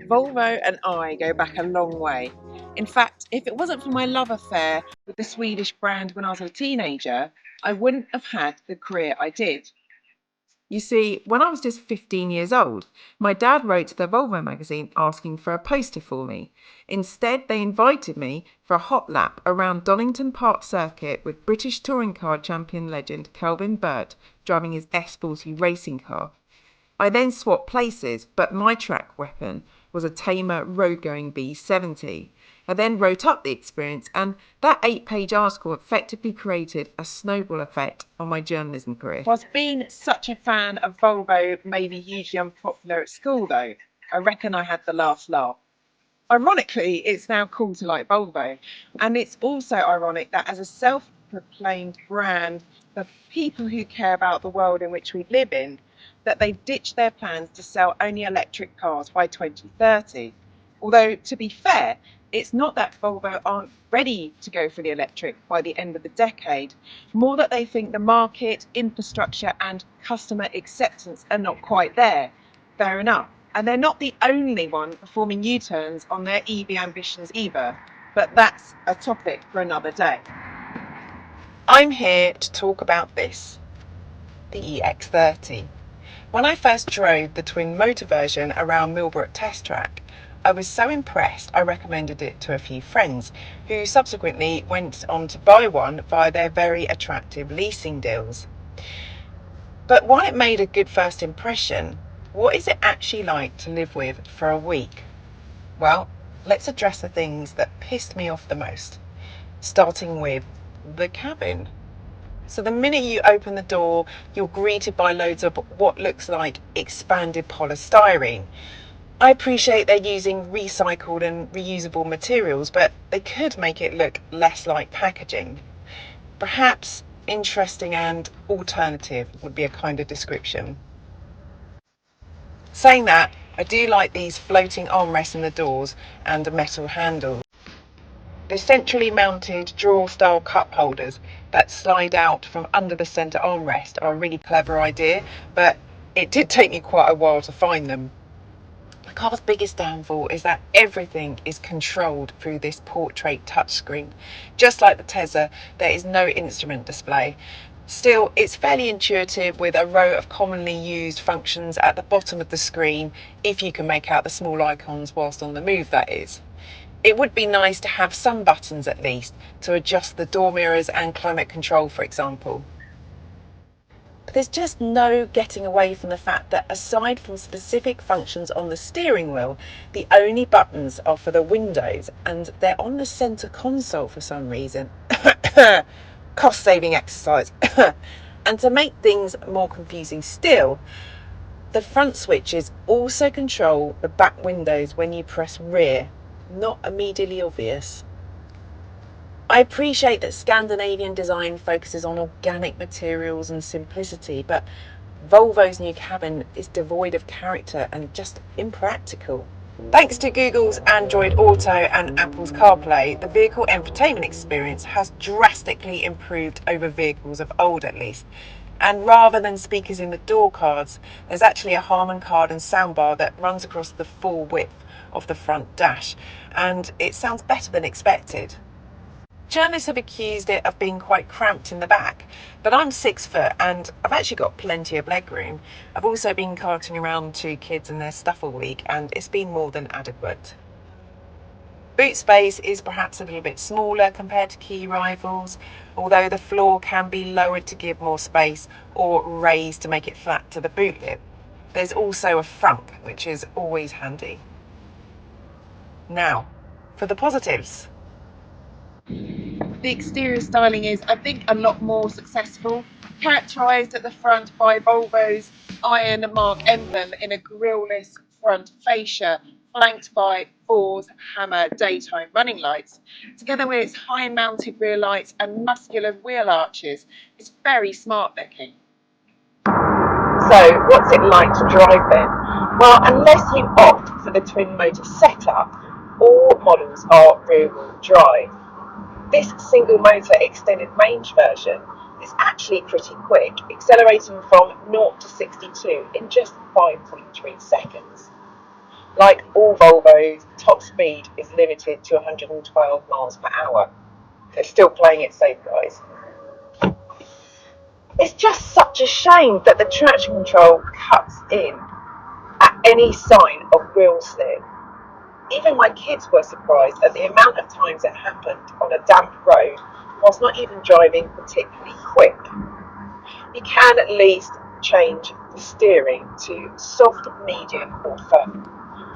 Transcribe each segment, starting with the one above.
Volvo and I go back a long way. In fact, if it wasn't for my love affair with the Swedish brand when I was a teenager, I wouldn't have had the career I did. You see, when I was just 15 years old, my dad wrote to the Volvo magazine asking for a poster for me. Instead, they invited me for a hot lap around Donington Park Circuit with British touring car champion legend Kelvin Burt driving his S40 racing car. I then swapped places, but my track weapon was a tamer road-going B70. I then wrote up the experience, and that 8-page article effectively created a snowball effect on my journalism career. Whilst being such a fan of Volvo made me hugely unpopular at school, though, I reckon I had the last laugh. Ironically, it's now cool to like Volvo, and it's also ironic that as a self-proclaimed brand for people who care about the world in which we live in, that they've ditched their plans to sell only electric cars by 2030. Although, to be fair, it's not that Volvo aren't ready to go for the electric by the end of the decade, more that they think the market, infrastructure, and customer acceptance are not quite there. Fair enough. And they're not the only one performing U-turns on their EV ambitions either, but that's a topic for another day. I'm here to talk about this, the EX30. When I first drove the twin motor version around Millbrook Test Track, I was so impressed I recommended it to a few friends who subsequently went on to buy one via their very attractive leasing deals. But while it made a good first impression, what is it actually like to live with for a week? Well, let's address the things that pissed me off the most, starting with the cabin. So the minute you open the door, you're greeted by loads of what looks like expanded polystyrene. I appreciate they're using recycled and reusable materials, but they could make it look less like packaging. Perhaps interesting and alternative would be a kind of description. Saying that, I do like these floating armrests in the doors and a metal handle. The centrally mounted drawer style cup holders that slide out from under the centre armrest are a really clever idea, but it did take me quite a while to find them. The car's biggest downfall is that everything is controlled through this portrait touchscreen. Just like the Tesla, there is no instrument display. Still, it's fairly intuitive with a row of commonly used functions at the bottom of the screen, if you can make out the small icons whilst on the move, that is. It would be nice to have some buttons at least to adjust the door mirrors and climate control, for example. But there's just no getting away from the fact that aside from specific functions on the steering wheel, the only buttons are for the windows and they're on the centre console for some reason. Cost saving exercise. And to make things more confusing still, the front switches also control the back windows when you press rear. Not immediately obvious. I appreciate that Scandinavian design focuses on organic materials and simplicity, but Volvo's new cabin is devoid of character and just impractical. Thanks to Google's Android Auto and Apple's CarPlay, the vehicle infotainment experience has drastically improved over vehicles of old at least. And rather than speakers in the door cards, there's actually a Harman Kardon soundbar that runs across the full width of the front dash, and it sounds better than expected. Journalists have accused it of being quite cramped in the back, but I'm 6 foot and I've actually got plenty of legroom. I've also been carting around 2 kids and their stuff all week, and it's been more than adequate. Boot space is perhaps a little bit smaller compared to key rivals, although the floor can be lowered to give more space or raised to make it flat to the boot lip. There's also a frunk, which is always handy. Now, for the positives. The exterior styling is, I think, a lot more successful, characterised at the front by Volvo's Iron Mark emblem in a grille-less front fascia, flanked by Ford's Hammer daytime running lights, together with its high-mounted rear lights and muscular wheel arches. It's very smart looking. So, what's it like to drive then? Well, unless you opt for the twin motor setup, all models are rear-wheel drive. This single motor extended range version is actually pretty quick, accelerating from 0 to 62 in just 5.3 seconds. Like all Volvos, top speed is limited to 112 miles per hour. They're still playing it safe, guys. It's just such a shame that the traction control cuts in at any sign of wheel slip. Even my kids were surprised at the amount of times it happened on a damp road whilst not even driving particularly quick. You can at least change the steering to soft, medium or firm.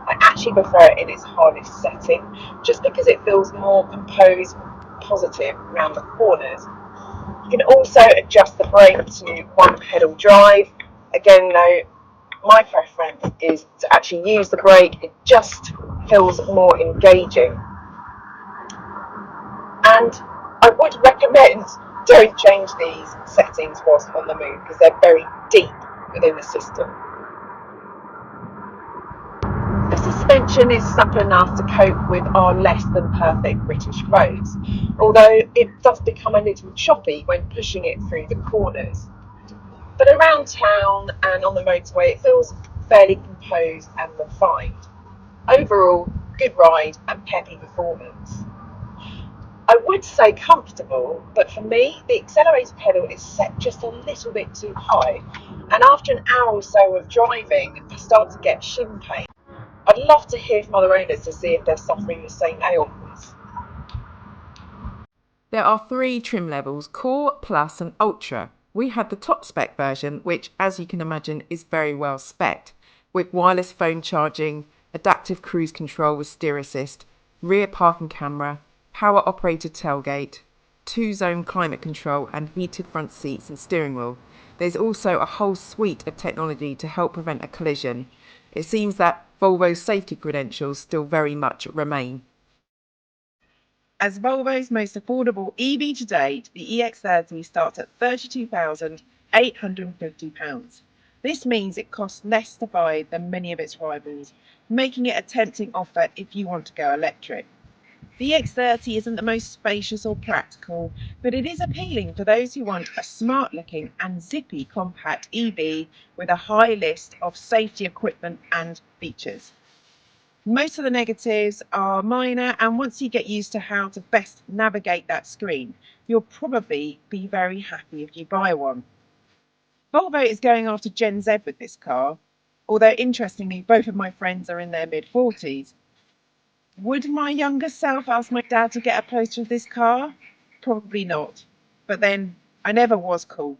I actually prefer it in its hardest setting just because it feels more composed, positive around the corners. You can also adjust the brake to one pedal drive. Again though, my preference is to actually use the brake. It just feels more engaging. And I would recommend don't change these settings whilst on the move because they're very deep within the system. The suspension is supple enough to cope with our less than perfect British roads, although it does become a little choppy when pushing it through the corners. But around town and on the motorway it feels fairly composed and refined. Overall, good ride and peppy performance. I would say comfortable, but for me, the accelerator pedal is set just a little bit too high. And after an hour or so of driving, I start to get shin pain. I'd love to hear from other owners to see if they're suffering the same ailments. There are 3 trim levels, Core, Plus and Ultra. We had the top spec version, which as you can imagine is very well spec'd, with wireless phone charging, adaptive cruise control with steer assist, rear parking camera, power operated tailgate, 2-zone climate control and heated front seats and steering wheel. There's also a whole suite of technology to help prevent a collision. It seems that Volvo's safety credentials still very much remain. As Volvo's most affordable EV to date, the EX30 starts at £32,850. This means it costs less to buy than many of its rivals, making it a tempting offer if you want to go electric. The EX30 isn't the most spacious or practical, but it is appealing for those who want a smart-looking and zippy compact EV with a high list of safety equipment and features. Most of the negatives are minor, and once you get used to how to best navigate that screen, you'll probably be very happy if you buy one. Volvo is going after Gen Z with this car, although interestingly, both of my friends are in their mid-40s. Would my younger self ask my dad to get a poster of this car? Probably not. But then, I never was cool.